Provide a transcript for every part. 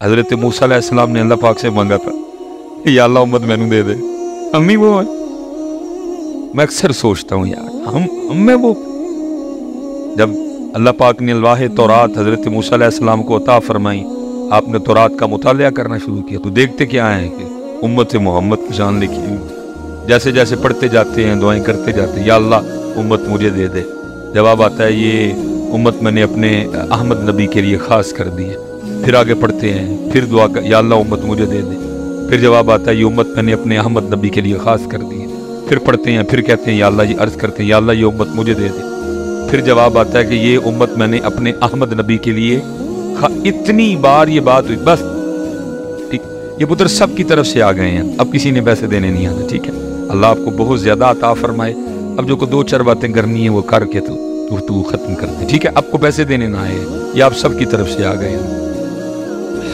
حضرت موسیٰ علیہ السلام نے اللہ پاک سے مانگا تھا یا اللہ امت مینوں دے دے، ہم ہی وہ ہیں۔ میں اکثر سوچتا ہوں یار ہم میں وہ، جب اللہ پاک نے الواح تورات حضرت موسیٰ علیہ السلام کو عطا فرمائی، آپ نے تورات کا مطالعہ کرنا شروع کیا تو دیکھتے کیا ہیں کہ امت محمد کی شان لکھی ہوئی، جیسے جیسے پڑھتے جاتے ہیں دعائیں کرتے جاتے ہیں یا اللہ امت مجھے دے دے، جواب آتا ہے یہ امت میں نے اپنے احمد نبی کے لیے خاص کر دی ہے، پھر آگے پڑھتے ہیں، پھر دعا کر یا اللہ امت مجھے دے دے، پھر جواب آتا ہے یہ امت میں نے اپنے احمد نبی کے لیے خاص کر دی ہے، پھر پڑھتے ہیں، پھر کہتے ہیں یا اللہ، یہ عرض کرتے ہیں یا اللہ یہ امت مجھے دے دے، پھر جواب آتا ہے کہ یہ امت میں نے اپنے احمد نبی کے لیے اتنی بار یہ بات ہوئی بس ٹھیک، یہ پتر سب کی طرف سے آ گئے ہیں، اب کسی نے پیسے دینے نہیں آنا، ٹھیک ہے، اللہ آپ کو بہت زیادہ عطا فرمائے، اب جو کو دو چار باتیں کرنی ہیں وہ کر کے تو ختم کر دے، ٹھیک ہے، آپ کو پیسے دینے نہ آئے، یہ آپ سب کی طرف سے آ گئے ہیں۔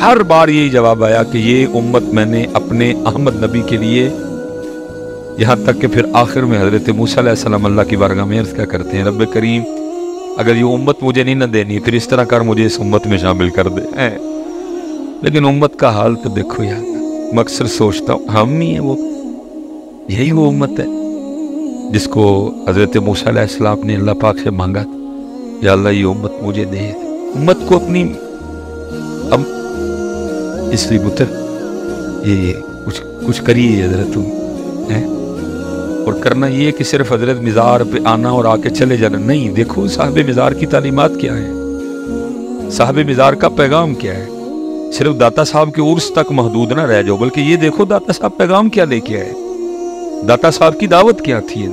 ہر بار یہی جواب آیا کہ یہ امت میں نے اپنے احمد نبی کے لیے، یہاں تک کہ پھر آخر میں حضرت موسیٰ علیہ السلام اللہ کی بارگاہ میں عرض کیا کرتے ہیں، رب کریم اگر یہ امت مجھے نہیں نہ دینی پھر اس طرح کر مجھے اس امت میں شامل کر دے، لیکن امت کا حال تو دیکھو یار، میں اکثر سوچتا ہوں ہم ہی ہیں وہ، یہی وہ امت ہے جس کو حضرت موسیٰ علیہ السلام نے اللہ پاک سے مانگا تھا یا اللہ یہ امت مجھے دے، امت کو اپنی، اب اس لیے پتر یہ کچھ کریے حضرت تم، اور کرنا یہ کہ صرف حضرت مزار پہ آنا اور آ کے چلے جانا نہیں، دیکھو صاحب مزار کی تعلیمات کیا ہیں، صاحب مزار کا پیغام کیا ہے، صرف داتا صاحب کے عرس تک محدود نہ رہ جاؤ، بلکہ یہ دیکھو داتا صاحب پیغام کیا لے کے آئے، داتا صاحب کی دعوت کیا تھی،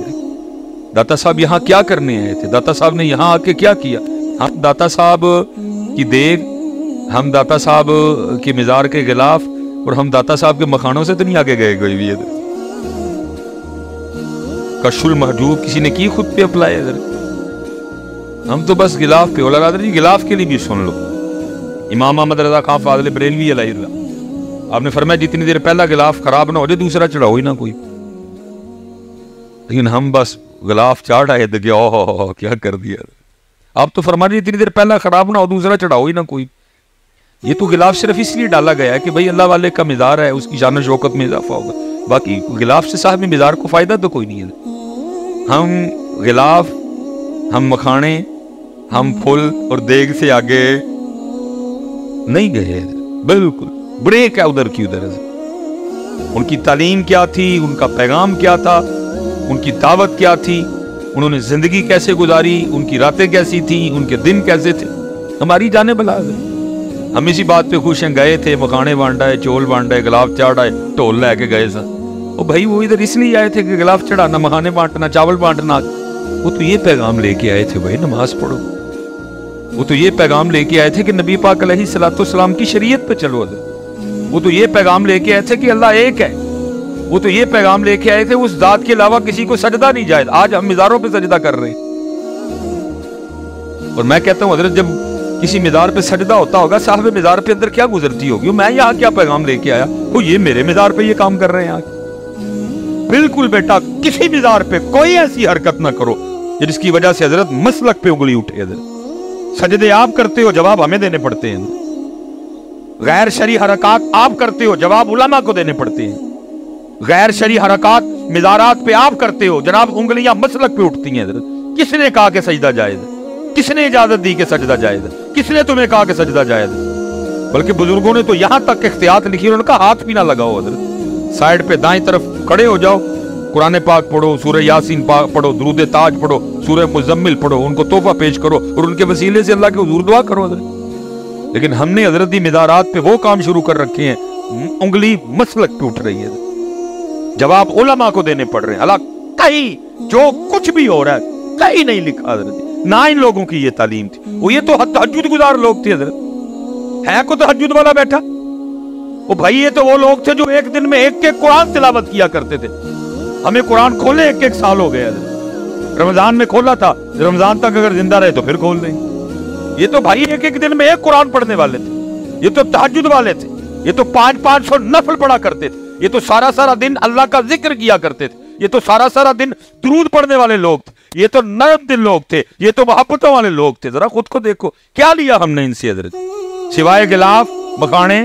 داتا صاحب یہاں کیا کرنے آئے تھے، داتا صاحب نے یہاں آ کے کیا کیا، ہم داتا صاحب کی دیگ، ہم داتا صاحب کے مزار کے غلاف اور ہم داتا صاحب کے مکھانوں سے تو نہیں آگے گئے کوئی بھی، کشف المحجوب کسی نے کی خود پہ اپلائی ہے، ہم تو بس غلاف پہ، اولا قادر جی غلاف کے لیے بھی سن لو، امام احمد رضا خان فاضل بریلوی علیہ اللہ، آپ نے فرمایا جتنی دیر پہلا غلاف خراب نہ ہو جائے دوسرا چڑھاؤ ہی نہ کوئی، لیکن ہم بس غلاف چاڑ آئے تھے کہ اوہ کیا کر دیا، آپ تو فرما رہے جتنی دیر پہلا خراب نہ ہو دوسرا چڑھاؤ ہی نہ کوئی، یہ تو غلاف صرف اس لیے ڈالا گیا ہے کہ بھئی اللہ والے کا مزار ہے اس کی شان و شوکت میں اضافہ ہوگا، باقی غلاف سے صاحب مزار کو فائدہ تو کوئی نہیں ہے، ہم غلاف، ہم مکھانے، ہم پھل اور دیگ سے آگے نہیں گئے، بالکل بریک ہے ادھر کی ادھر، ان کی تعلیم کیا تھی، ان کا پیغام کیا تھا، ان کی دعوت کیا تھی، انہوں نے زندگی کیسے گزاری، ان کی راتیں کیسی تھیں، ان کے دن کیسے تھے، ہماری جانیں بلا گئے، ہم اسی بات پہ خوش ہیں، گئے تھے مکھانے بانٹائے، چول بانٹائے، غلاف چاڑھائے، ٹول لے کے گئے سا، وہ بھائی وہ ادھر اس لیے آئے تھے کہ غلاف چڑھانا، مکھانے بانٹنا، چاول بانٹنا، وہ تو یہ پیغام لے کے آئے تھے بھائی نماز پڑھو، وہ تو یہ پیغام لے کے آئے تھے کہ نبی پاک علیہ السلام کی شریعت پہ چلو، وہ تو یہ پیغام لے کے آئے تھے کہ اللہ ایک ہے، وہ تو یہ پیغام لے کے آئے تھے اس ذات کے علاوہ کسی کو سجدہ نہیں جائز، آج ہم مزاروں پہ سجدہ کر رہے ہیں، اور میں کہتا ہوں حضرت جب کسی مزار پہ سجدہ ہوتا ہوگا صاحب مزار پہ اندر کیا گزرتی ہوگی، میں یہاں کیا پیغام لے کے آیا، وہ یہ میرے مزار پہ یہ کام کر رہے ہیں آج، بالکل بیٹا کسی مزار پہ کوئی ایسی حرکت نہ کرو جس کی وجہ سے حضرت مسلک پہ انگلی اٹھے، حضرت سجدے آپ کرتے ہو جواب ہمیں دینے پڑتے ہیں، غیر شرعی حرکات آپ کرتے ہو جواب علماء کو دینے پڑتے ہیں، غیر شرعی حرکات مزارات پہ آپ کرتے ہو جناب انگلیاں مسلک پہ اٹھتی ہیں، حضرت کس نے کہا کہ سجدہ جائز ہے، کس نے اجازت دی کہ سجدہ جائز ہے، کس نے تمہیں کہا کہ سجدہ جائز ہے، بلکہ بزرگوں نے تو یہاں تک احتیاط لکھی، انہوں نے کہا ہاتھ بھی نہ لگاؤ، حضرت سائیڈ پہ دائیں طرف کھڑے ہو جاؤ، قرآن پاک پڑھو، سورہ یاسین پڑھو، درود تاج پڑھو، سورہ مزمل پڑھو، ان کو تحفہ پیش کرو اور ان کے وسیلے سے اللہ کے حضور دعا کرو، حضرت، لیکن ہم نے حضرت دی مزارات پہ وہ کام شروع کر رکھے ہیں، انگلی مسلک پہ اٹھ رہی ہے، جواب علماء کو دینے پڑ رہے ہیں، اللہ کہیں جو کچھ بھی ہو رہا ہے کہیں نہیں لکھا حضرت، نہ ان لوگوں کی یہ تعلیم تھی، وہ یہ تو تہجد گزار لوگ تھے، حضرت ہے کو تہجد والا بیٹھا، وہ بھائی یہ تو وہ لوگ تھے جو ایک دن میں ایک قرآن تلاوت کیا کرتے تھے، ہمیں قرآن کھولے ایک سال ہو گیا، رمضان میں کھولا تھا، رمضان تک اگر زندہ رہے تو پھر کھول دیں، یہ تو بھائی ایک دن میں ایک قرآن پڑھنے والے تھے، یہ تو تہجد والے تھے، یہ تو 500 نفل پڑھا کرتے تھے، یہ تو سارا دن اللہ کا ذکر کیا کرتے تھے، یہ تو سارا دن درود پڑھنے والے لوگ تھے، یہ تو نرم دل لوگ تھے، یہ تو محبتوں والے لوگ تھے، ذرا خود کو دیکھو کیا لیا ہم نے ان سے حضرت، سوائے غلاف، مکھانے،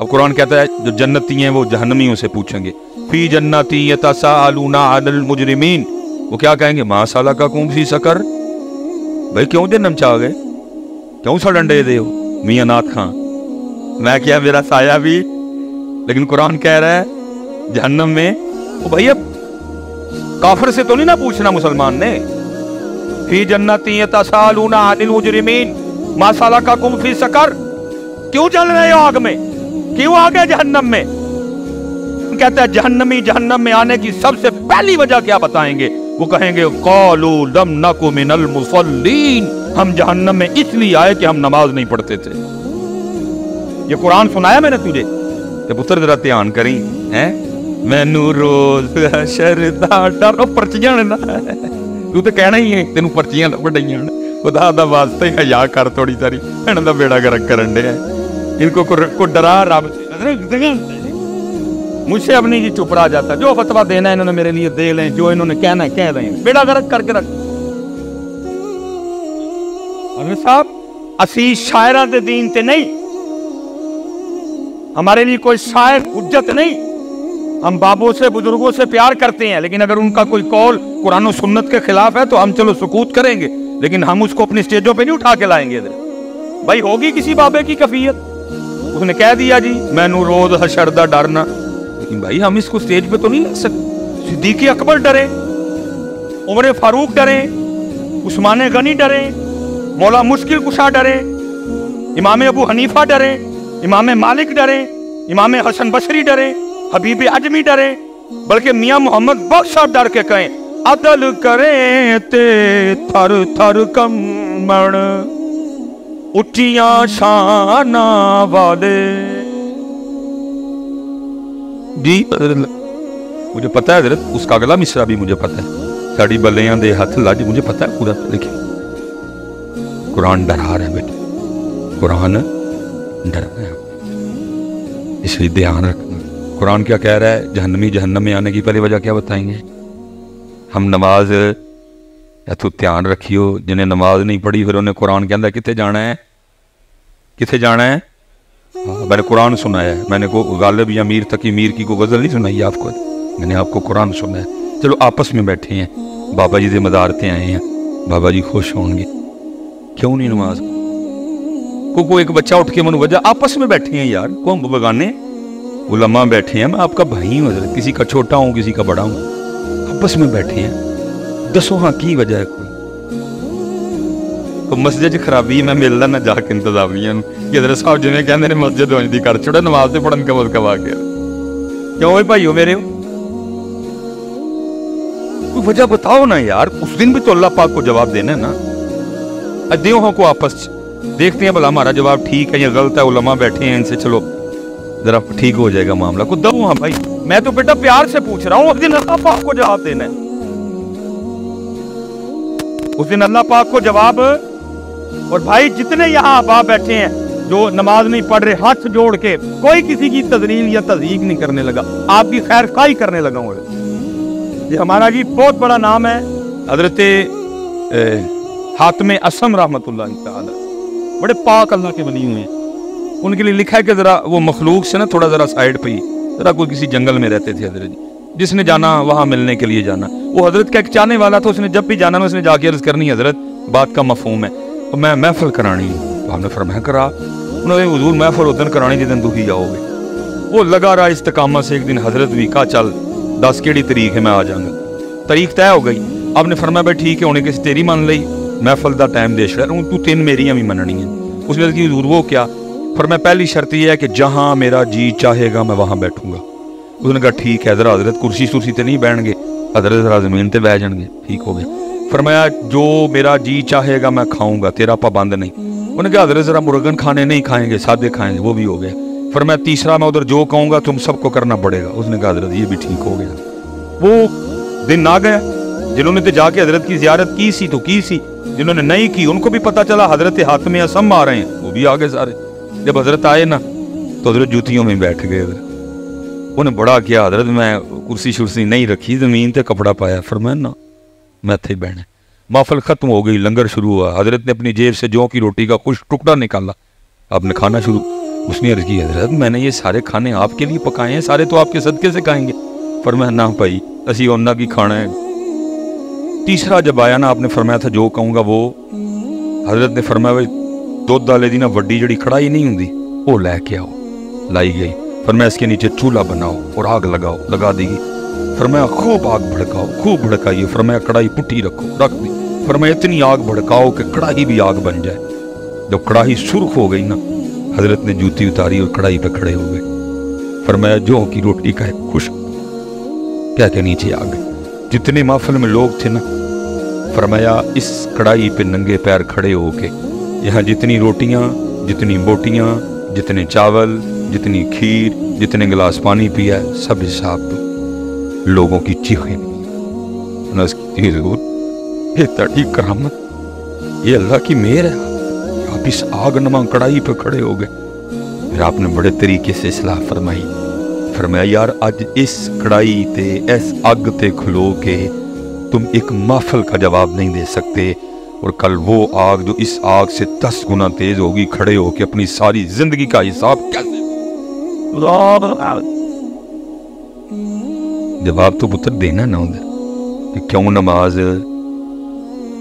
اب قرآن کہتا ہے جو جنتی ہیں وہ جہنمیوں سے پوچھیں گے فی جنتی یتساءلون عن المجرمین، وہ کیا کہیں گے ما سلککم فی سقر، بھائی کیوں جہنم چاہ گئے، کیوں سڑن دے دے ہو میاں نات خان، میں کیا میرا سایہ بھی، لیکن قرآن کہہ رہا ہے جہنم میں، وہ بھائی اب کافر سے تو نہیں نہ پوچھنا مسلمان نے، فی جنتی یتساءلون عن المجرمین ما سلککم فی سقر، کیوں چل رہے ہو آگ میں، کیوں آگے جہنم میں؟ کہتا ہے جہنمی جہنم میں آنے کی سب سے پہلی وجہ کیا بتائیں گے، وہ کہیں گے قالوا لم نک من المصلین، ہم جہنم میں اس لیے آئے کہ ہم نماز نہیں پڑھتے تھے۔ یہ قرآن سنایا میں نے تجھے کہ پتر ذرا دھیان کریں، ہیں مینوں روز حشر دا ڈر، او پرچیاں نا تو تے کہنا ہی ہے تینوں پرچیاں پڑھائیاں، خدا دا واسطے حیا کر تھوڑی ساری، انہاں دا بیڑا گرک کرن دے، ان کو ڈرا رب سے، مجھ سے اب نہیں جی چپ رہا جاتا، جو فتویٰ دینا ہے انہوں نے میرے لیے دے لیں، جو انہوں نے کہنا ہے کہہ دیں، بیڑا گرک کر کے رکھ۔ حضرت صاحب اسی شاعرہ دے دین تے نہیں، ہمارے لیے کوئی شاعر حجت نہیں، ہم بابوں سے بزرگوں سے پیار کرتے ہیں، لیکن اگر ان کا کوئی قول قرآن و سنت کے خلاف ہے تو ہم چلو سکوت کریں گے، لیکن ہم اس کو اپنی سٹیجوں پہ نہیں اٹھا کے لائیں گے۔ بھائی ہوگی کسی بابے کی کفیت، اس نے کہہ دیا جی میں نو روز حشر دا ڈرنا، لیکن بھائی ہم اس کو سٹیج پہ تو نہیں لگ سکتے۔ صدیق اکبر ڈرے، عمر فاروق ڈرے، عثمان غنی ڈرے، مولا مشکل کشا ڈرے، امام ابو حنیفہ ڈرے، امام مالک ڈرے، امام حسن بصری ڈرے، حبیب عجمی ڈرے، بلکہ میاں محمد بخش صاحب ڈر کے کہیں عدل کریں تے تھر تھر کمبن اٹھیاں شانہ والے۔ جی مجھے پتہ ہے حضرت، اس کا اگلا مصرع بھی مجھے پتہ ہے، ساڑی بلیاں دے ہاتھ لج، مجھے پتہ ہے پورا، دیکھیں قرآن ڈرا رہا ہے بیٹے، قرآن ڈر رہا ہے، اس لیے دھیان رکھنا۔ قرآن کیا کہہ رہا ہے، جہنمی جہنم میں آنے کی پہلی وجہ کیا بتائیں گے؟ ہم نماز، یا تو دھیان رکھیو جنہیں نماز نہیں پڑھی پھر انہیں قرآن کے اندر کتنے جانا ہے، کتنے جانا ہے؟ میں نے قرآن سنایا ہے، میں نے کوئی غالب یا میر تقی میر کی کوئی غزل نہیں سنائی آپ کو، میں نے آپ کو قرآن سنایا ہے۔ چلو آپس میں بیٹھے ہیں، بابا جی سے مدارتے آئے ہیں، بابا جی خوش ہوں گے، کیوں نہیں نماز؟ کوئی ایک بچہ اٹھ کے منو وجہ، آپس میں بیٹھے ہیں یار، کون بگانے علماء بیٹھے ہیں، میں آپ کا بھائی ہوں حضرت، کسی کا چھوٹا ہوں کسی کا بڑا ہوں، آپس میں بیٹھے ہیں، دسو ہاں کی وجہ ہے؟ کوئی مسجد خرابی میں ملنا نہ جا کے انتظامیہ کہ حضرت صاحب جنہیں کہنے نے مسجد ہونی دی کر چھوڑا، نماز سے پڑھن کا مذکب آ گیا، کیوں ہوئے بھائیو میرے ہو؟ کوئی وجہ بتاؤ نا یار، اس دن بھی تو اللہ پاک کو جواب دینا ہے نا، دیوہوں کو آپس دیکھتے ہیں بھلا ہمارا جواب ٹھیک ہے یا غلط ہے، علماء بیٹھے ہیں ان سے چلو ذرا ٹھیک ہو جائے گا معاملہ، کو دو ہاں بھائی، میں تو بیٹا پیار سے پوچھ رہا ہوں، اس دن اللہ پاک کو جواب دینا ہے، اس دن اللہ پاک کو جواب۔ اور بھائی جتنے یہاں آبا بیٹھے ہیں جو نماز نہیں پڑھ رہے، ہاتھ جوڑ کے کوئی کسی کی تذلیل یا تضحیق نہیں کرنے لگا، آپ کی خیر خواہی کرنے لگا ہوں۔ یہ ہمارا جی بہت بڑا نام ہے حضرت حاتم اسم رحمۃ اللہ تعالی، بڑے پاک اللہ کے ولی ہوئے ہیں، ان کے لیے لکھا ہے کہ ذرا وہ مخلوق سے نا تھوڑا ذرا سائیڈ پہ ہی، ذرا کوئی کسی جنگل میں رہتے تھے حضرت جی، جس نے جانا وہاں ملنے کے لیے جانا، وہ حضرت کا ایک چاہنے والا تھا، اس نے جب بھی جانا نا اس نے جا کے عرض کرنی حضرت بات کا مفہوم ہے، تو میں محفل کرانی ہے، تو ہم نے فرمایا کرا، انہوں نے حضور محفل ادھر کرانی جدن تو ہی جاؤ گے، وہ لگا رہا استقامت سے، ایک دن حضرت بھی کہا چل 10 کیڑی تاریخ ہے میں آ جاؤں گا، تاریخ طے ہو گئی، آپ نے فرمایا بھائی ٹھیک ہے، انہیں کسی تیری مان لئی، محفل دا ٹائم دے شرح تو 3 میریاں بھی مننی ہیں، اس نے کہا حضور وہ کیا؟ فرمایا پہلی شرط یہ ہے کہ جہاں میرا جی چاہے گا میں وہاں بیٹھوں گا، اس نے کہا ٹھیک ہے، ذرا حضرت کرسی تے نہیں بیٹھ گے، حضرت ذرا زمین تے بیٹھ جان گے، ٹھیک ہو گیا، فرمایا جو میرا جی چاہے گا میں کھاؤں گا، تیرا پابند نہیں، انہوں نے کہا حضرت ذرا مرغن کھانے نہیں کھائیں گے، سادے کھائیں گے، وہ بھی ہو گیا، فرمایا تیسرا میں ادھر جو کہوں گا تم سب کو کرنا پڑے گا، اس نے کہا حضرت یہ بھی ٹھیک ہو گیا۔ وہ دن آ گیا، جنہوں نے تو جا کے حضرت کی زیارت کی سی تو کی سی، جنہوں نے نہیں کی ان کو بھی پتا چلا حضرت حاتم اسم آ رہے ہیں، وہ بھی آگے سارے، جب حضرت آئے نا تو حضرت جوتیوں میں بیٹھ گئے، حضرت انہیں بڑا کیا، حضرت میں کرسی شرسی نہیں رکھی، زمین تے کپڑا پایا، فرمایا نا میں تھے بہنے، محفل ختم ہو گئی، لنگر شروع ہوا، حضرت نے اپنی جیب سے جو کی روٹی کا کچھ ٹکڑا نکالا، آپ نے کھانا شروع، اس نے عرض کی حضرت میں نے یہ سارے کھانے آپ کے لیے پکائے ہیں, سارے تو آپ کے صدقے سے کھائیں گے. فرمایا نہ بھائی اسی اونا کی کھانا ہے. تیسرا جب آیا نا آپ نے فرمایا تھا جو کہوں گا وہ. حضرت نے فرمایا بھائی دودھ والے دی نا وڈی جڑی کڑائی نہیں ہوندی وہ لے کے آؤ. لائی گئی. فرمایا اس کے نیچے چولہا بناؤ اور آگ لگاؤ. لگا دی گئی. فرمایا خوب آگ بھڑکاؤ, خوب بھڑکائیے. فرمایا کڑائی پٹھی رکھو, رکھ دی. فرمایا اتنی آگ بھڑکاؤ کہ کڑاہی بھی آگ بن جائے. جب کڑاہی سرخ ہو گئی نا حضرت نے جوتی اتاری اور کڑائی پہ کھڑے ہو گئے. فرمایا جو کی روٹی کا ایک خوش کیا کہ نیچے آ گئے. جتنے محفل میں لوگ تھے نا فرمایا اس کڑائی پہ ننگے پیر کھڑے ہو کے یہاں جتنی روٹیاں, جتنی بوٹیاں, جتنے چاول, جتنی کھیر, جتنے گلاس پانی پیا سب حساب دو. لوگوں کی چیخیں یہ تڑی کرامت, یہ اللہ کی مہر ہے. آپ اس آگ نما کڑائی پہ کھڑے ہو گئے. پھر آپ نے بڑے طریقے سے اصلاح فرمائی. فرمایا یار اج اس کڑائی تے اس آگ تے کھلو کے تم ایک محفل کا جواب نہیں دے سکتے, اور کل وہ آگ جو اس آگ سے 10 گنا تیز ہوگی کھڑے ہو کے اپنی ساری زندگی کا حساب کیسے. جواب تو پتر دینا نہ ادھر کہ کیوں نماز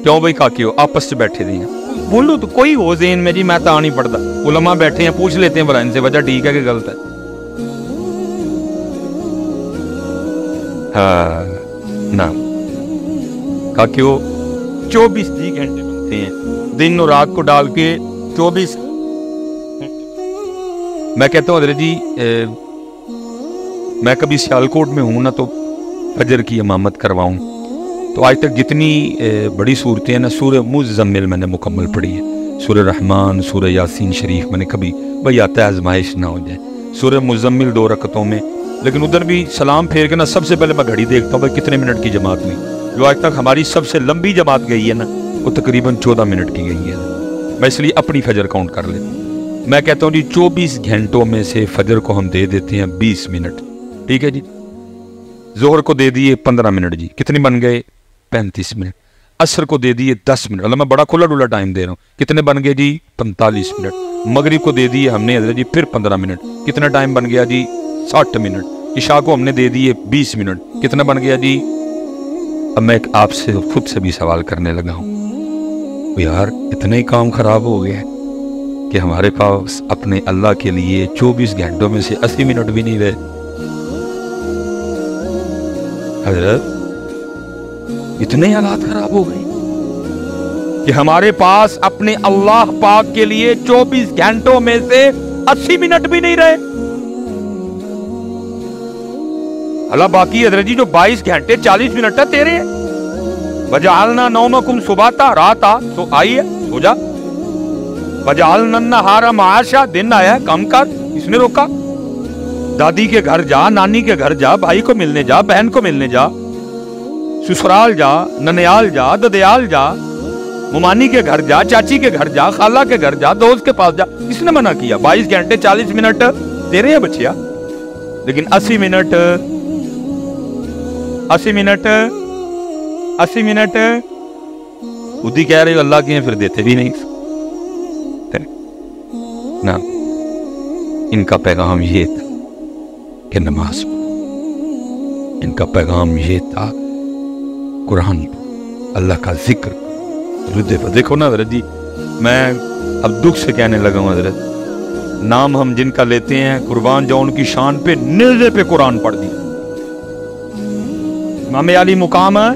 کیوں بھائی کاکے ہو آپس سے بیٹھے دیں بولو تو کوئی ہو ذہن میں جی میں تو نہیں پڑھتا. علماء بیٹھے ہیں پوچھ لیتے ہیں ان سے وجہ ٹھیک ہے کہ غلط ہے. ہاں نہ کاکے ہو 24 گھنٹے بنتے ہیں دن اور رات کو ڈال کے 24. میں کہتا ہوں حضرت جی میں کبھی سیالکوٹ میں ہوں نا تو فجر کی امامت کرواؤں تو آج تک جتنی بڑی صورتیں ہیں نا سورہ مزمل میں نے مکمل پڑھی ہے. سورہ رحمان, سورہ یاسین شریف میں نے کبھی بھئی آتا ہے آزمائش نہ ہو جائے. سورہ مزمل 2 رکعتوں میں, لیکن ادھر بھی سلام پھیر کے نا سب سے پہلے میں گھڑی دیکھتا ہوں بھائی کتنے منٹ کی جماعت ہوئی. جو آج تک ہماری سب سے لمبی جماعت گئی ہے نا وہ تقریباً 14 منٹ کی گئی ہے. میں اس لیے اپنی فجر کاؤنٹ کر لیتا ہوں. میں کہتا ہوں جی 24 گھنٹوں میں سے فجر کو ہم دے دیتے ہیں 20 منٹ. ٹھیک ہے جی. ظہر کو دے دیے 15 منٹ, جی کتنے بن گئے 35 منٹ. عصر کو دے دیے 10 منٹ, اللہ میں بڑا کھلا ڈولا ٹائم دے رہا ہوں, کتنے بن گئے جی 45 منٹ. مغرب کو دے دیے ہم نے حضرت جی پھر 15 منٹ, کتنا ٹائم بن گیا جی 60 منٹ. عشاء کو ہم نے دے دیے 20 منٹ, کتنا بن گیا جی. اب میں آپ سے خود سے بھی سوال کرنے لگا ہوں یار اتنا ہی کام خراب ہو گیا ہے کہ ہمارے پاس اپنے اللہ کے لیے 24 گھنٹوں میں سے 80 منٹ بھی نہیں رہے. حضرت اتنے حالات خراب ہو گئے کہ ہمارے پاس اپنے اللہ پاک کے لیے 24 گھنٹوں میں سے 80 منٹ بھی نہیں رہے. اللہ باقی حضرت جی جو 22 گھنٹے 40 منٹ ہے تیرے ہیں. وجعلنا نومکم سباتا, رات آ تو آئی ہے سو جا. وجعلنا النہار معاشا, دن آیا ہے کم کر, اس نے روکا. دادی کے گھر جا, نانی کے گھر جا, بھائی کو ملنے جا, بہن کو ملنے جا, سسرال جا, ننیال جا, ددیال جا, ممانی کے گھر جا, چاچی کے گھر جا, خالہ کے گھر جا, دوست کے پاس جا. کس نے منع کیا؟ 22 گھنٹے 40 منٹ تیرے ہیں بچیا. لیکن 80 منٹ 80 منٹ خود ہی کہہ رہے ہو اللہ کے ہیں پھر دیتے بھی نہیں نا. ان کا پیغام یہ تھا کہ نماز, ان کا پیغام یہ تھا قرآن, اللہ کا ذکر. دیکھو نا حضرت جی میں اب دکھ سے کہنے لگا ہوں حضرت, نام ہم جن کا لیتے ہیں قربان جاؤ ان کی شان پہ نیزے پہ قرآن پڑھ دی. امام علی مقام ہے,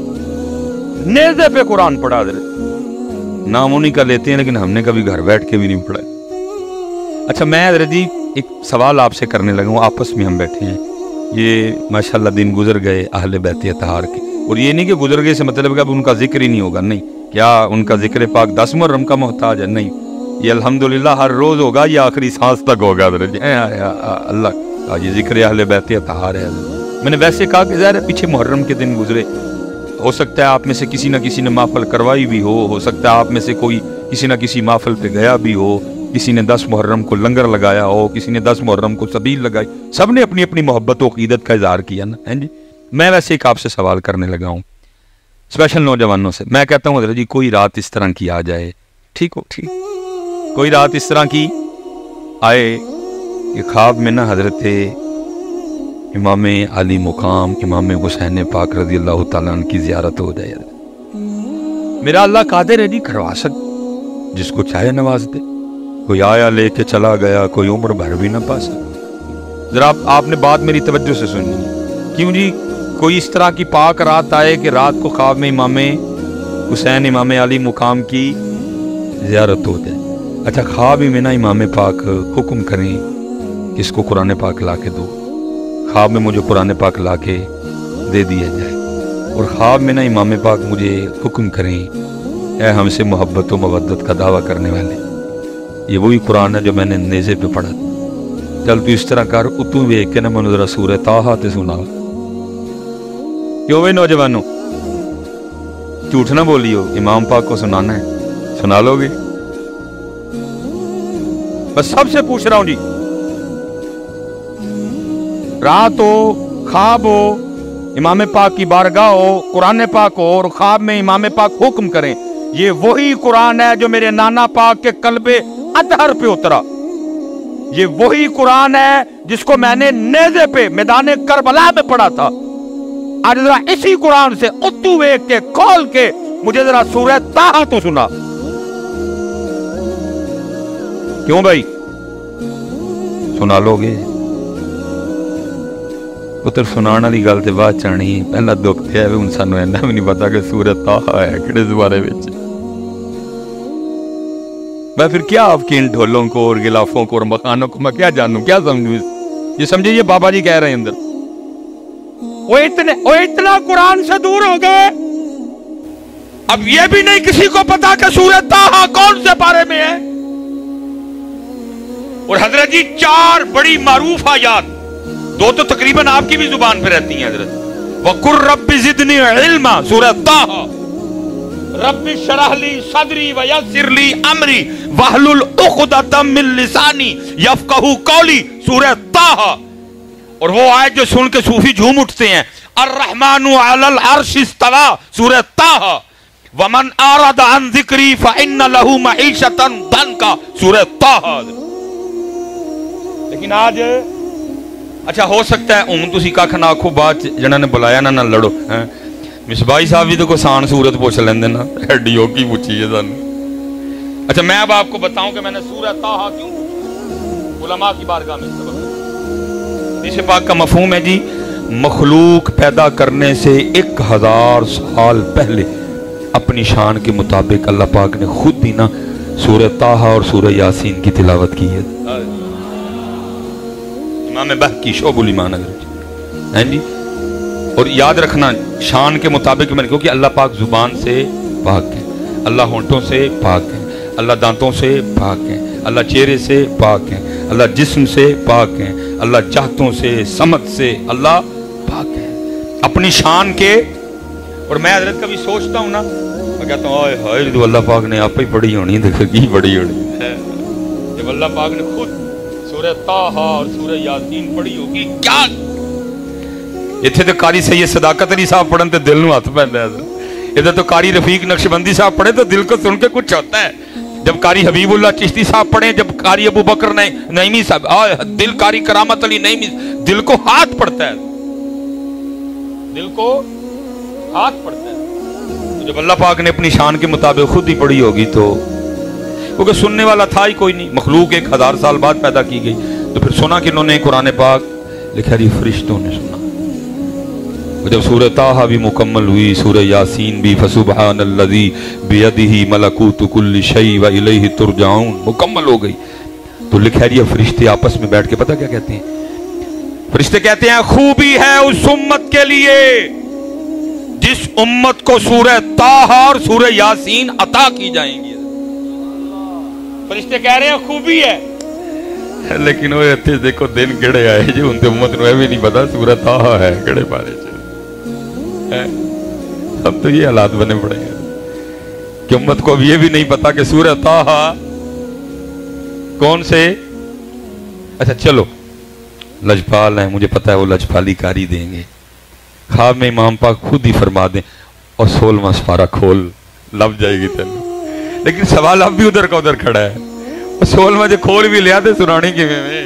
نیزے پہ قرآن پڑھا حضرت. نام انہی کا لیتے ہیں لیکن ہم نے کبھی گھر بیٹھ کے بھی نہیں پڑھا. اچھا میں حضرت جی ایک سوال آپ سے کرنے لگا ہوں, آپس میں ہم بیٹھے ہیں, یہ ماشاءاللہ دن گزر گئے اہل بیت اطہار کے, اور یہ نہیں کہ گزر گئے سے مطلب کہ اب ان کا ذکر ہی نہیں ہوگا, نہیں. کیا ان کا ذکر پاک 10 محرم کا محتاج ہے؟ نہیں. یہ الحمدللہ ہر روز ہوگا, یہ آخری سانس تک ہوگا حضرت جی. اللہ کا یہ ذکر اہل بیت اطہار ہے. میں نے ویسے کہا کہ ظاہر پیچھے محرم کے دن گزرے, ہو سکتا ہے آپ میں سے کسی نہ کسی نے محفل کروائی بھی ہو سکتا ہے آپ میں سے کوئی کسی نہ کسی محفل پہ گیا بھی ہو, کسی نے 10 محرم کو لنگر لگایا ہو, کسی نے 10 محرم کو سبیل لگائی, سب نے اپنی اپنی محبت و عقیدت کا اظہار کیا نا جی. میں ویسے ایک آپ سے سوال کرنے لگا ہوں اسپیشل نوجوانوں سے. میں کہتا ہوں حضرت جی کوئی رات اس طرح کی آ جائے, ٹھیک ہو, ٹھیک, کوئی رات اس طرح کی آئے کہ خواب میں نا حضرت امام علی مقام امام حسین پاک رضی اللہ تعالیٰ عنہ کی زیارت ہو جائے. میرا اللہ قادر ہے جی کروا سکتا، جس کو چاہے نواز دے. کوئی آیا لے کے چلا گیا، کوئی عمر بھر بھی نہ پا سکتا. ذرا آپ نے بات میری توجہ سے سنی. کیوں جی کوئی اس طرح کی پاک رات آئے کہ رات کو خواب میں امام حسین امام علی مقام کی زیارت ہو جائے. اچھا خواب ہی میں نا امام پاک حکم کریں کہ اس کو قرآن پاک لا کے دو. خواب میں مجھے قرآن پاک لا کے دے دیا جائے، اور خواب میں نا امام پاک مجھے حکم کریں اے ہم سے محبت و مودت کا دعویٰ کرنے والے، یہ وہی قرآن ہے جو میں نے نیزے پہ پڑھا. چل تو اس طرح کر اتوں ویک کے نا منو ذرا سورہ طٰہٰ تے سنا. کیوں بھائی نوجوانوں جھوٹ نہ بولیو، امام پاک کو سنانا ہے، سنا لو گے؟ بس سب سے پوچھ رہا ہوں جی، رات ہو، خواب ہو، امام پاک کی بارگاہ ہو، قرآن پاک ہو، اور خواب میں امام پاک حکم کریں، یہ وہی قرآن ہے جو میرے نانا پاک کے قلب اطہر پہ اترا. یہ وہی قرآن ہے جس کو میں نے نیزے پہ میدان کربلا میں پڑھا تھا. آج ذرا اسی قرآن سے اتو ایک کے کھول کے مجھے ذرا سورہ طٰہٰ تو سنا. کیوں بھائی سنا لو گے؟ پتر سنانا دی گل تے بات چاہنی ہے. پہلا دکھ تے ہے ہن سانوں اینا بھی نہیں پتا کہ سورہ طٰہٰ ہے کہڑے زبارے وچ. میں پھر کیا آپ کی ان ڈھولوں کو اور غلافوں کو اور مکانوں کو میں کیا جانوں، کیا سمجھوں؟ یہ سمجھے یہ بابا جی کہہ رہے ہیں اندر وہ اتنا قرآن سے دور ہو گئے، اب یہ بھی نہیں کسی کو پتا کہ سورہ طٰہٰ کون سے پارے میں ہے. اور حضرت جی 4 بڑی معروف آیات، 2 تو تقریباً آپ کی بھی زبان پہ رہتی ہیں حضرت. وَقُلْ رَبِّ زِدْنِي عِلْمًا سورہ طٰہٰ، رَبِّ اشْرَحْ لِي صَدْرِي وَيَسِّرْ لِي أَمْرِي وَاحْلُلْ عُقْدَةً مِّن لِّسَانِي يَفْقَهُوا قَوْلِي سورہ طٰہٰ. اور وہ آیت جو سن کے صوفی جھوم اٹھتے ہیں، الرحمن علی العرش استویٰ سورہ طٰہٰ، وَمَنْ أَعْرَضَ عَنْ ذِكْرِي فَإِنَّ لَهُ مَعِيشَةً ضَنْكًا سورہ طٰہٰ. لیکن آج اچھا ہو سکتا ہے تسی کھ نہ آکھو، بات جنہاں نے بلایا نہ لڑو. مصباحی صاحب بھی تو کوئی سان صورت پوچھ لیندے نا، ایڈیو کی پوچھی ہے سانوں. اچھا میں اب آپ کو بتاؤں کہ میں نے سورہ طٰہٰ کیوں پوچھا. علماء کی بارگاہ میں سبق. حدیث پاک کا مفہوم ہے جی مخلوق پیدا کرنے سے 1000 سال پہلے اپنی شان کے مطابق اللہ پاک نے خود ہی نا سورہ طٰہٰ اور سورہ یاسین کی تلاوت کی ہے. امام بہقی شعب الایمان ہے جی. اور یاد رکھنا شان کے مطابق میں، کیونکہ اللہ پاک زبان سے پاک ہے، اللہ ہونٹوں سے پاک ہے، اللہ دانتوں سے پاک ہے، اللہ چہرے سے پاک ہے، اللہ جسم سے پاک ہے، اللہ چاہتوں سے سمت سے اللہ پاک ہے اپنی شان کے. اور میں حضرت کبھی سوچتا ہوں نا، میں کہتا ہوں آئے ہائے تو اللہ پاک نے آپ ہی پڑھی ہونی، دیکھو کی پڑھی ہونی ہے. جب اللہ پاک نے خود سورہ طٰہٰ اور سورہ یاسین پڑھی ہوگی کیا. اتنے تو قاری سید صداقت علی صاحب پڑھن تے دل نو ہاتھ پیندا ہے. ادھر تو قاری رفیق نقشبندی صاحب پڑھے تو دل کو سن کے کچھ ہوتا ہے. جب قاری حبیب اللہ چشتی صاحب پڑھیں، جب قاری ابو بکر نعیمی صاحب، دل قاری کرامت علی نعیمی، دل کو ہاتھ پڑتا ہے، دل کو ہاتھ پڑتا ہے. جب اللہ پاک نے اپنی شان کے مطابق خود ہی پڑھی ہوگی تو، کیونکہ سننے والا تھا ہی کوئی نہیں، مخلوق 1000 سال بعد پیدا کی گئی، تو پھر سنا کہ انہوں نے قرآن پاک لکھا جی فرشتوں نے سنا. جب سورہ طٰہٰ بھی مکمل ہوئی، سورہ یاسین بھی، فسبحان الذی بیدہ ملکوت کل شیء والیہ ترجعون مکمل ہو گئی، تو لکھا جی فرشتے آپس میں بیٹھ کے پتہ کیا کہتے ہیں؟ فرشتے کہتے ہیں خوبی ہے اس امت کے لیے جس امت کو سورہ طٰہٰ اور سورہ یاسین عطا کی جائیں گی. فرشتے کہہ رہے ہیں خوبی ہے، لیکن وہ اتنے دیکھو دن کہڑے آئے جو ان امت نو بھی نہیں پتا سورہ طٰہٰ ہے کہڑے بارے چ. اب تو یہ حالات بنے پڑے ہیں کہ امت کو اب یہ بھی نہیں پتا کہ سورہ طٰہٰ کون سے. اچھا چلو لجپال ہیں، مجھے پتا ہے وہ لجپالی کاری دیں گے. خواب میں امام پاک خود ہی فرما دیں اور 16واں سپارہ کھول، لب جائے گی تینوں. لیکن سوال اب بھی ادھر کا ادھر کھڑا ہے، 16واں جو کھول بھی لیا تھے سنانی کی میں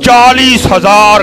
40,000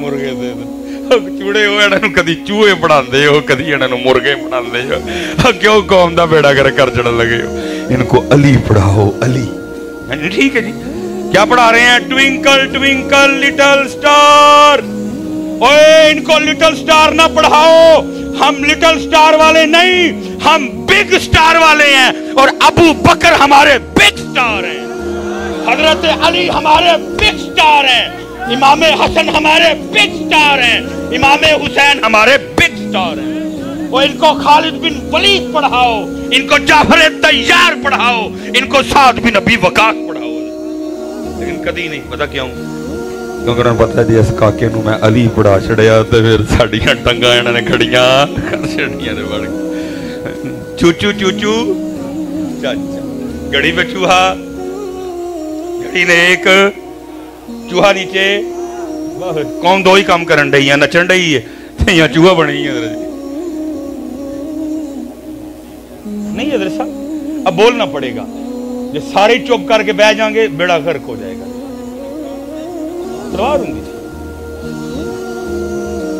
مرغے دے دو چوڑے ہو انہاں نوں کدی چوہے بناندے ہو کدی انہاں نوں مرغے بناندے ہو کیوں قوم دا بیڑا گرک کر چڑھن لگے ہو ان کو علی پڑھاؤ علی ٹھیک ہے جی کیا پڑھا رہے ہیں ٹوینکل ٹوینکل لٹل سٹار اوے ان کو لٹل سٹار نہ پڑھاؤ ہم لٹل سٹار والے نہیں ہم بگ سٹار والے ہیں اور ابو بکر ہمارے بگ سٹار ہیں حضرت علی ہمارے بگ سٹار ہیں امام حسن ہمارے بگ سٹار ہیں امام حسین ہمارے بگ سٹار ہیں وہ ان کو خالد بن ولید پڑھاؤ ان کو جعفر طیار پڑھاؤ ان کو سعد بن ابی وقاص پڑھاؤ لیکن کدی نہیں پتا کیوں کیونکہ انہوں نے پتا جی اس کاکے نو میں علی پڑھا چھڑیا تو پھر ساڑیاں ٹنگا انہوں نے کھڑیاں کر چھڑیاں نے بڑھ چوچو چوچو گڑی پہ چوہا گڑی نے ایک چوہا نیچے کون دو ہی کام کرن ڈئی ہیں نچن ڈئی ہے یا چوہا بنی ہے نہیں حضرت صاحب اب بولنا پڑے گا یہ سارے چپ کر کے بیٹھ جائیں گے بیڑا غرق ہو جائے گا تلوار ہوں گی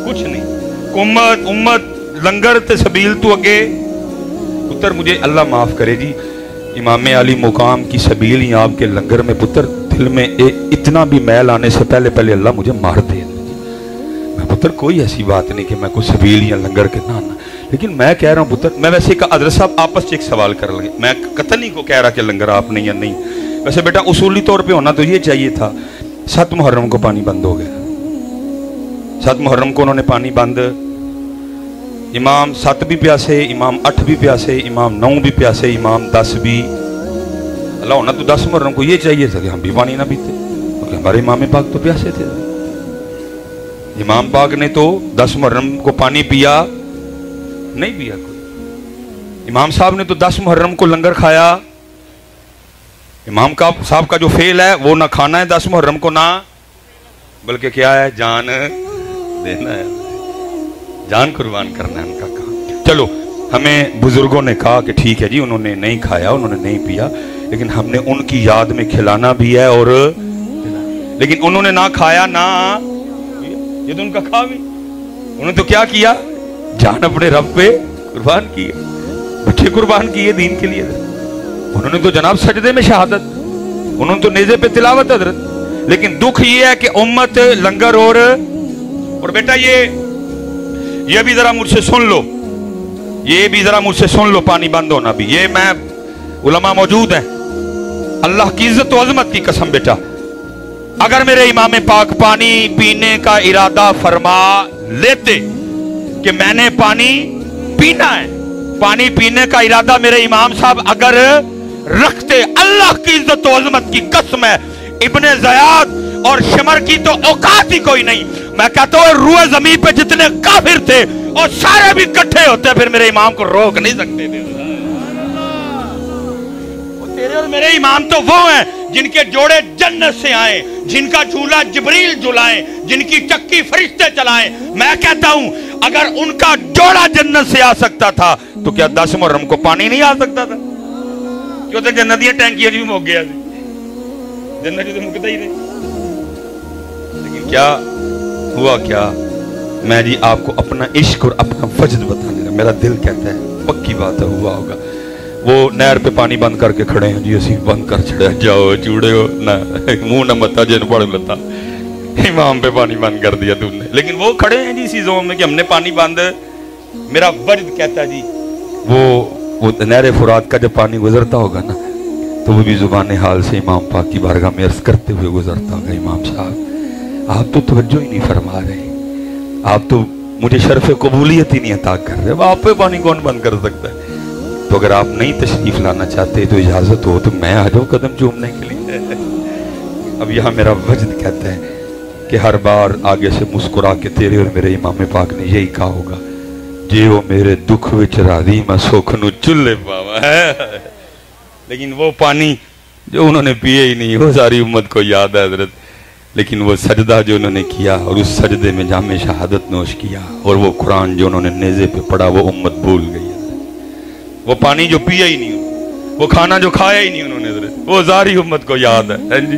کچھ نہیں امت لنگر تے سبیل تو اگے پتر مجھے اللہ معاف کرے جی امام علی مقام کی سبیل ہی آپ کے لنگر میں پتر دل میں اتنا بھی میل آنے سے پہلے اللہ مجھے مار دے میں پتر کوئی ایسی بات نہیں کہ میں کوئی سبیل یا لنگر کے نہ لیکن میں کہہ رہا ہوں پتر میں ویسے حضرت صاحب آپس ایک سوال کر لگے میں قتل نہیں کو کہہ رہا کہ لنگر آپ نہیں یا نہیں ویسے بیٹا اصولی طور پہ ہونا تو یہ چاہیے تھا 7 محرم کو پانی بند ہو گیا 7 محرم کو انہوں نے پانی بند امام 7 بھی پیاسے امام 8 بھی پیاسے امام 9 بھی پیاسے امام 10 بھی اللہ ہونا تو 10 محرم کو یہ چاہیے تھا کہ ہم بھی پانی نہ پیتے کیونکہ ہمارے امام پاک تو پیاسے تھے امام پاک نے تو 10 محرم کو پانی پیا نہیں پیا کوئی امام صاحب نے تو 10 محرم کو لنگر کھایا امام صاحب کا جو فعل ہے وہ نہ کھانا ہے 10 محرم کو نہ بلکہ کیا ہے جان دینا ہے جان قربان کرنا ہے ان کا کام چلو ہمیں بزرگوں نے کہا کہ ٹھیک ہے جی انہوں نے نہیں کھایا انہوں نے نہیں پیا لیکن ہم نے ان کی یاد میں کھلانا بھی ہے اور لیکن انہوں نے نہ کھایا نہ یہ تو ان کا کھا بھی انہوں نے تو کیا کیا جان اپنے رب پہ قربان کیے بچے قربان کیے دین کے لیے انہوں نے تو جناب سجدے میں شہادت انہوں نے تو نیزے پہ تلاوت حضرت لیکن دکھ یہ ہے کہ امت لنگر اور بیٹا یہ بھی ذرا مجھ سے سن لو یہ بھی ذرا مجھ سے سن لو پانی بند ہونا بھی یہ میں علماء موجود ہیں اللہ کی عزت و عظمت کی قسم بیٹا اگر میرے امام پاک پانی پینے کا ارادہ فرما لیتے کہ میں نے پانی پینا ہے پانی پینے کا ارادہ میرے امام صاحب اگر رکھتے اللہ کی عزت و عظمت کی قسم ہے ابن زیاد اور شمر کی تو اوقات ہی کوئی نہیں میں کہتا ہوں روح زمین پہ جتنے کافر تھے اور سارے بھی کٹھے ہوتے پھر میرے امام کو روک نہیں سکتے تھے تیرے اور میرے امام تو وہ ہیں جن کے جوڑے جنت سے آئیں جن کا جھولا جبریل جھلائیں جن کی چکی فرشتے چلائیں میں کہتا ہوں اگر ان کا جوڑا جنت سے آ سکتا تھا تو کیا 10 محرم کو پانی نہیں آ سکتا تھا کیوں تو جنتیاں ٹینکیاں بھی مک گیا جنت تو مکتا ہی نہیں لیکن کیا ہوا کیا میں جی آپ کو اپنا عشق اور اپنا وجد بتانے لگا میرا دل کہتا ہے پکی بات ہے ہوا ہوگا وہ نہر پہ پانی بند کر کے کھڑے ہیں جی اسی بند کر چھڑے جاؤ چوڑے ہو نہ منہ نہ متا جن پڑھ لتا امام پہ پانی بند کر دیا تم نے لیکن وہ کھڑے ہیں جی اسی زون میں کہ ہم نے پانی بند میرا وجد کہتا ہے جی وہ نہر فرات کا جب پانی گزرتا ہوگا نا تو وہ بھی زبان حال سے امام پاک کی بارگاہ میں عرض کرتے ہوئے گزرتا ہوگا امام صاحب آپ تو توجہ ہی نہیں فرما رہے آپ تو مجھے شرف قبولیت ہی نہیں عطا کر رہے آپ پہ پانی کون بند کر سکتا ہے تو اگر آپ نہیں تشریف لانا چاہتے تو اجازت ہو تو میں آ جاؤں قدم چومنے کے لیے اب یہاں میرا وجد کہتا ہے کہ ہر بار آگے سے مسکرا کے تیرے اور میرے امام پاک نے یہی کہا ہوگا جی وہ میرے دکھ وچ راضی میں سکھ نو چلے پاوا ہے لیکن وہ پانی جو انہوں نے پیے ہی نہیں وہ ساری امت کو یاد ہے حضرت لیکن وہ سجدہ جو انہوں نے کیا اور اس سجدے میں جام شہادت نوش کیا اور وہ قرآن جو انہوں نے نیزے پہ پڑھا وہ امت بھول گئی وہ پانی جو پیا ہی نہیں وہ کھانا جو کھایا ہی نہیں انہوں نے حضرت وہ ساری امت کو یاد ہے جی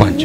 5